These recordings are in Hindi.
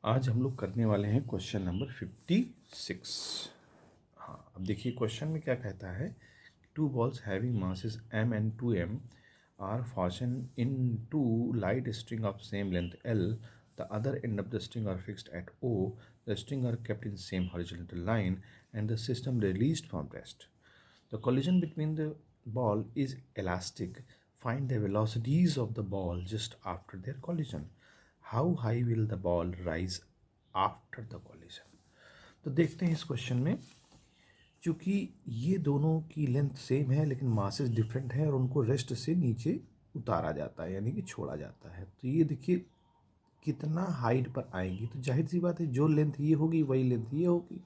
आज हम लोग करने वाले हैं क्वेश्चन नंबर 56। हाँ, अब देखिए क्वेश्चन में क्या कहता है। Two balls having masses m and 2m are fastened in two light string of same length L. The other end of the string are fixed at O. The string are kept in same horizontal line and the system released from rest. The collision between the ball is elastic. Find the velocities of the ball just after their collision. How high will the ball rise after the collision? तो देखते हैं इस क्वेश्चन में, चूँकि ये दोनों की लेंथ सेम है लेकिन मासेस डिफरेंट है और उनको रेस्ट से नीचे उतारा जाता है यानी कि छोड़ा जाता है। तो ये देखिए कितना हाइट पर आएंगी, तो जाहिर सी बात है जो लेंथ ये होगी वही लेंथ ये होगी,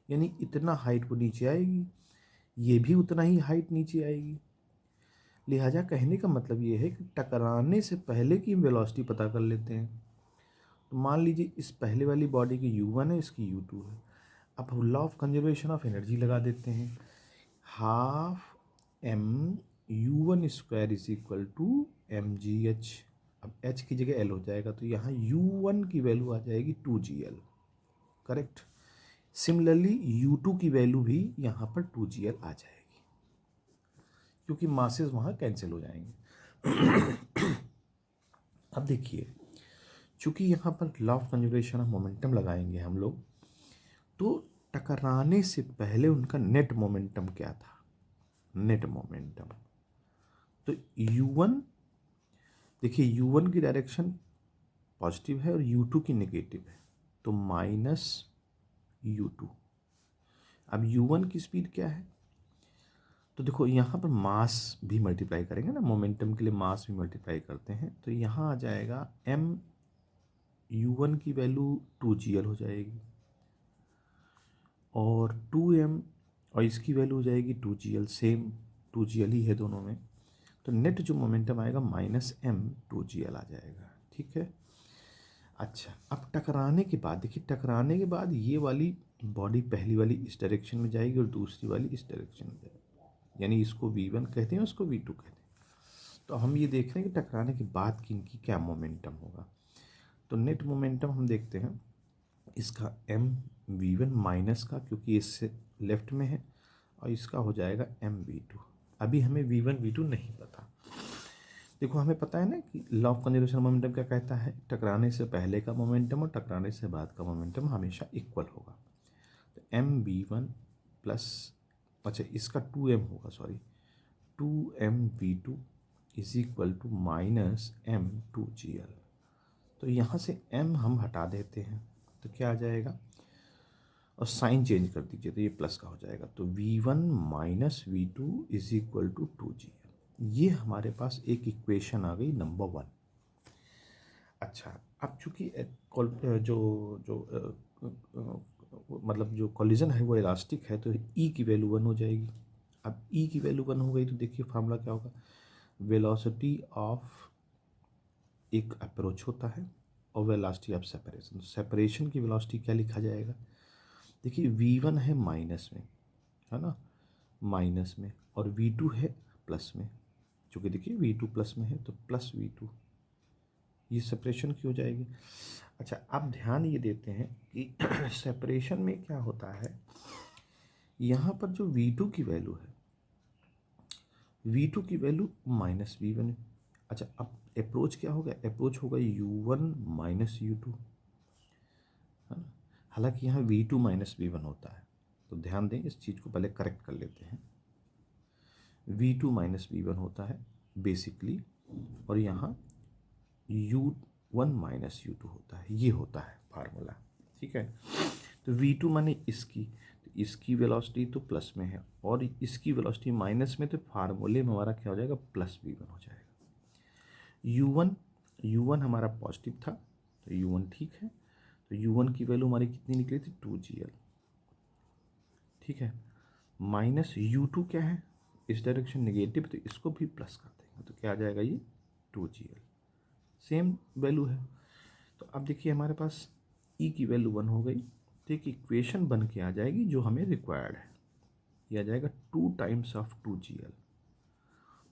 यानी इतना हाइट को नीचे आएगी, ये भी उतना ही हाइट नीचे आएगी। लिहाजा कहने का मतलब ये है कि टकराने से पहले की वेलोसिटी पता कर लेते हैं। तो मान लीजिए इस पहले वाली बॉडी की u1 है, इसकी u2 है। अब हम law of conservation of energy लगा देते हैं। Half m u1 square is equal to mgh। अब h की जगह l हो जाएगा, तो यहाँ u1 की वैल्यू आ जाएगी 2gl। करेक्ट। सिमिलरली u2 की वैल्यू भी यहाँ पर 2gl आ जाएगी क्योंकि मासेस वहाँ कैंसिल हो जाएंगे। अब देखिए, चूँकि यहाँ पर law of conservation of momentum लगाएंगे हम लोग, तो टकराने से पहले उनका नेट मोमेंटम क्या था, नेट मोमेंटम। तो u1 देखिए, u1 की डायरेक्शन पॉजिटिव है और u2 की नेगेटिव है, तो माइनस u2। अब u1 की स्पीड क्या है, तो देखो यहाँ पर मास भी मल्टीप्लाई करेंगे ना, मोमेंटम के लिए मास भी मल्टीप्लाई करते हैं, तो यहाँ आ जाएगा m u1 की वैल्यू 2gl हो जाएगी और 2m और इसकी वैल्यू हो जाएगी 2gl, सेम 2gl ही है दोनों में। तो नेट जो मोमेंटम आएगा माइनस m 2gl आ जाएगा। ठीक है। अच्छा, अब टकराने के बाद देखिए, टकराने के बाद ये वाली बॉडी पहली वाली इस डायरेक्शन में जाएगी और दूसरी वाली इस डायरेक्शन में जाएगी, यानी इसको v1 कहते हैं, उसको v2 कहते हैं। तो हम ये देख रहे हैं कि टकराने के बाद की इनकी क्या मोमेंटम होगा। तो नेट मोमेंटम हम देखते हैं, इसका m v1 माइनस का, क्योंकि इससे लेफ्ट में है, और इसका हो जाएगा m v2। अभी हमें v1 v2 नहीं पता। देखो हमें पता है ना कि लॉ ऑफ कंजर्वेशन मोमेंटम क्या कहता है, टकराने से पहले का मोमेंटम और टकराने से बाद का मोमेंटम हमेशा इक्वल होगा। तो m v1 प्लस, अच्छा इसका 2m होगा, sorry 2m v2 is equal to minus m 2gl। तो यहाँ से m हम हटा देते हैं, तो क्या आ जाएगा, और साइन चेंज कर दीजिए तो ये प्लस का हो जाएगा। तो v1 minus v2 is equal to 2gl। ये हमारे पास एक इक्वेशन आ गई नंबर 1। अच्छा, अब चूँकि जो जो मतलब जो कॉलिजन है वो इलास्टिक है, तो e की वैल्यू 1 हो जाएगी। अब e की वैल्यू 1 हो गई तो देखिए फार्मूला क्या होगा, वेलोसिटी ऑफ एक अप्रोच होता है और वेलोसिटी ऑफ सेपरेशन। तो सेपरेशन की वेलोसिटी क्या लिखा जाएगा, देखिए v1 है माइनस में, है ना, माइनस में, और v2 है प्लस में। चूँकि देखिए v2 प्लस में है तो प्लस v2, ये सेपरेशन की हो जाएगी। अच्छा, अब ध्यान ये देते हैं कि सेपरेशन में क्या होता है, यहाँ पर जो v2 की वैल्यू है, v2 की वैल्यू माइनस v1 है। अच्छा, अब अप्रोच क्या होगा, अप्रोच होगा u1 माइनस u2, है ना। हालांकि यहाँ v2 माइनस v1 होता है, तो ध्यान दें, इस चीज़ को पहले करेक्ट कर लेते हैं। v2 माइनस v1 होता है बेसिकली, और यहाँ u1 माइनस u2 होता है, ये होता है फार्मूला। ठीक है। तो v2 माने इसकी, तो इसकी वेलोसिटी तो प्लस में है और इसकी वेलोसिटी माइनस में, तो फार्मूले में हमारा क्या हो जाएगा, प्लस v1 हो जाएगा। u1 हमारा पॉजिटिव था तो u1 ठीक है, तो u1 की वैल्यू हमारी कितनी निकली थी, 2gl। ठीक है। माइनस u2 क्या है, इस डायरेक्शन नेगेटिव, तो इसको भी प्लस कर देंगे तो क्या आ जाएगा, ये 2gl, सेम वैल्यू है। तो अब देखिए हमारे पास e की वैल्यू 1 हो गई, तो एक इक्वेशन बन के आ जाएगी जो हमें रिक्वायर्ड है, ये आ जाएगा 2 टाइम्स ऑफ 2gl।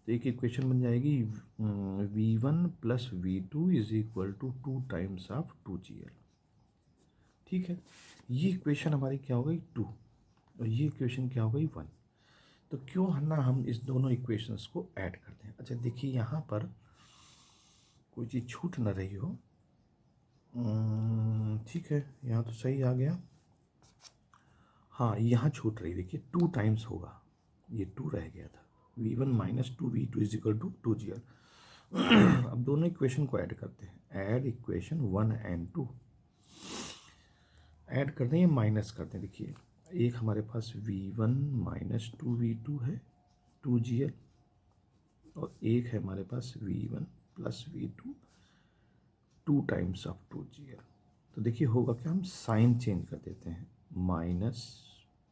तो एक इक्वेशन बन जाएगी v1 plus v2 is equal to 2 times of 2gl। ठीक है। ये इक्वेशन हमारी क्या हो गई 2 और ये इक्वेशन क्या हो गई 1। तो क्यों ना हम इस दोनों इक्वेशंस को ऐड करते हैं। अच्छा देखिए यहाँ पर कोई चीज़ छूट ना रही हो। ठीक है, यहाँ तो सही आ गया। हाँ यहाँ छूट रही, देखिए 2 टाइम्स होगा, ये 2 रह गया था। v1 minus 2v2 is equal to 2gl। अब दोनों इक्वेशन को ऐड करते हैं। ऐड इक्वेशन 1 एंड 2 ऐड करते हैं, माइनस करते हैं। देखिए एक हमारे पास v1 माइनस 2v2 है 2gl, और एक है हमारे पास v1 plus v2 2 times of 2gl। तो देखिए होगा क्या, हम साइन चेंज कर देते हैं, माइनस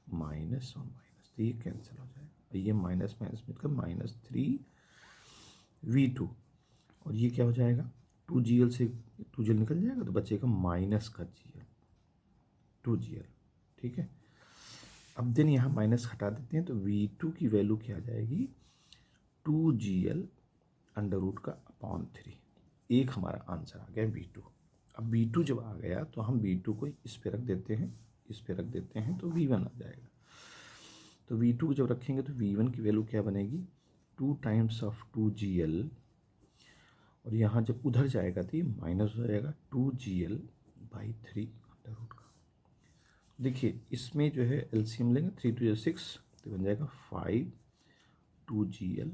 माइनस और माइनस, तो ये कैंसिल हो जाएगा। ये माइनस माइनस मिलकर -3v2, और ये क्या हो जाएगा 2gl से 2gl निकल जाएगा तो बचेगा माइनस का gl 2gl। ठीक है, अब देन यहाँ माइनस हटा देते हैं तो v2 की वैल्यू क्या आ जाएगी 2gl अंडर रूट का अपॉन 3। एक हमारा आंसर आ गया v2। अब v2 जब आ गया तो हम v2 को इस पे रख देते हैं, इस पे रख देते हैं तो v1 आ जाएगा। तो v2 को जब रखेंगे तो v1 की वैल्यू क्या बनेगी 2 टाइम्स ऑफ 2gl, और यहाँ जब उधर जाएगा तो ये माइनस हो जाएगा 2gl बाई 3 अंडर रूट का। देखिए इसमें जो है एलसीएम लेंगे, 3 2 6 तो बन जाएगा 5 2gl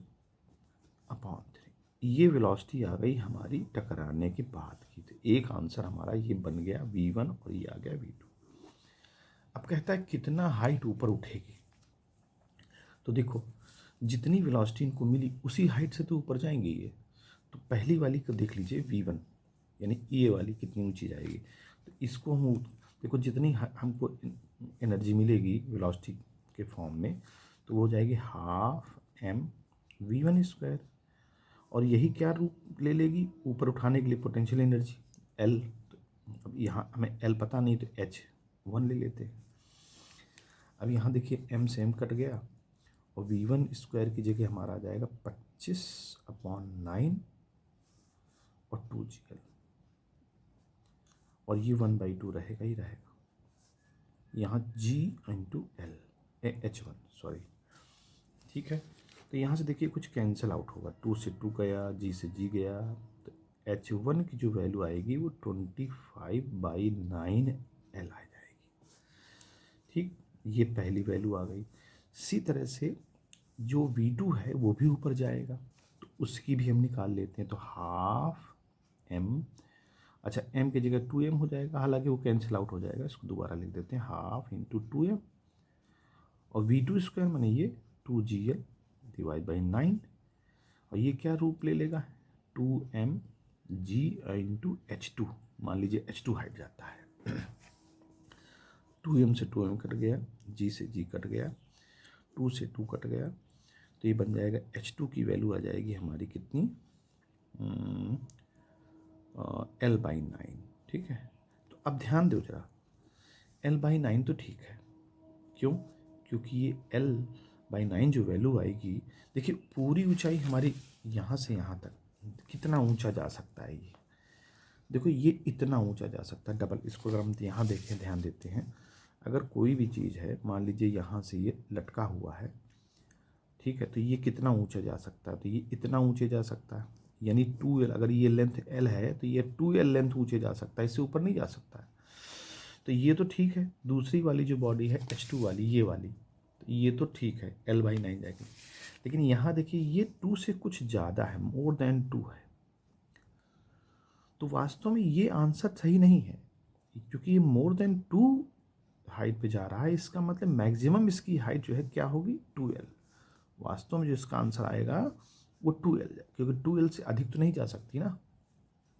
अपॉन 3। ये वेलोसिटी आ गई हमारी टकराने के बाद की। तो एक आंसर हमारा ये बन गया v1 और ये आ गया v2। अब कहता है कितना हाइट ऊपर उठेगी। तो देखो जितनी वेलोसिटी इनको मिली उसी हाइट से तो ऊपर जाएंगे ये। तो पहली वाली को देख लीजिए v1, यानी ये वाली कितनी ऊंची जाएगी। तो इसको हम देखो जितनी हमको एनर्जी मिलेगी वेलोसिटी के फॉर्म में तो वो हो जाएगी हाफ mv1 स्क्वायर, और यही क्या रूप ले लेगी ऊपर उठाने के लिए पोटेंशियल एनर्जी L। तो अब यहाँ हमें L पता नहीं तो h1 ले लेते हैं। अब यहाँ देखिए m से m कट गया और v1 स्क्वायर की जगह हमारा आ जाएगा 25/9 और 2gl, और ये 1/2 रहेगा ही रहेगा। यहाँ g into L h1 sorry. ठीक है, तो यहाँ से देखिए कुछ कैंसिल आउट होगा, 2 से 2 गया, g से g गया, तो h1 की जो वैल्यू आएगी वो 25/9 L आ जाएगी। ठीक, ये पहली वैल्यू आ गई। इसी तरह से जो v2 है वो भी ऊपर जाएगा तो उसकी भी हम निकाल लेते हैं। तो हाफ m, अच्छा m की जगह 2m हो जाएगा, हालांकि वो कैंसिल आउट हो जाएगा, इसको दोबारा लिख देते हैं हाफ इंटू 2m, और v2 स्क्वायर माने ये 2gl डिवाइड बाई 9, और ये क्या रूप ले लेगा 2mg इंटू h2। मान लीजिए h2 हाइट जाता है 2m से 2m कट गया, g से g कट गया, 2 से 2 कट गया, तो ये बन जाएगा h2 की वैल्यू आ जाएगी हमारी कितनी L/9। ठीक है, तो अब ध्यान दो जरा, L/9 तो ठीक है, क्यों, क्योंकि ये L/9 जो वैल्यू आएगी, देखिए पूरी ऊंचाई हमारी यहाँ से यहाँ तक कितना ऊंचा जा सकता है। ये देखो ये इतना ऊंचा जा सकता है डबल। इसको अगर हम यहाँ देखें, ध्यान देते हैं, अगर कोई भी चीज़ है मान लीजिए यहाँ से ये लटका हुआ है, ठीक है, तो ये कितना ऊंचा जा सकता है, तो ये इतना ऊंचे जा सकता है, यानी 2L, अगर ये लेंथ L है तो ये 2L लेंथ ऊंचे जा सकता है, इससे ऊपर नहीं जा सकता है। तो ये तो ठीक है। दूसरी वाली जो बॉडी है H2 वाली, ये वाली, तो ये तो ठीक है L/9 जाएगी, लेकिन यहाँ देखिए ये 2 से कुछ ज़्यादा है, मोर देन 2 है। तो वास्तव में ये आंसर सही नहीं है, क्योंकि ये मोर देन 2 हाइट पे जा रहा है, इसका मतलब मैक्सिमम इसकी हाइट जो है क्या होगी 2L। वास्तव में जो इसका आंसर आएगा वो 2L, क्योंकि 2L से अधिक तो नहीं जा सकती ना,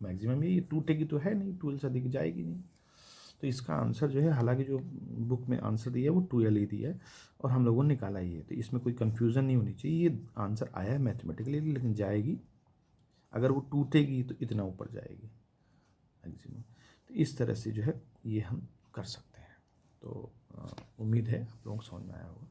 मैक्सिमम ये टूटेगी तो है नहीं, 2L से अधिक जाएगी नहीं। तो इसका आंसर जो है, हालांकि जो बुक में आंसर दिया है वो 2L ही दिया है और हम लोगों ने निकाला ही है, तो इसमें कोई कन्फ्यूज़न नहीं होनी चाहिए। ये आंसर आया है मैथमेटिकली, लेकिन जाएगी, अगर वो टूटेगी तो इतना ऊपर जाएगी मैक्सिमम। तो इस तरह से जो है ये हम कर सकते हैं। तो उम्मीद है आप लोगों को समझ में आया होगा।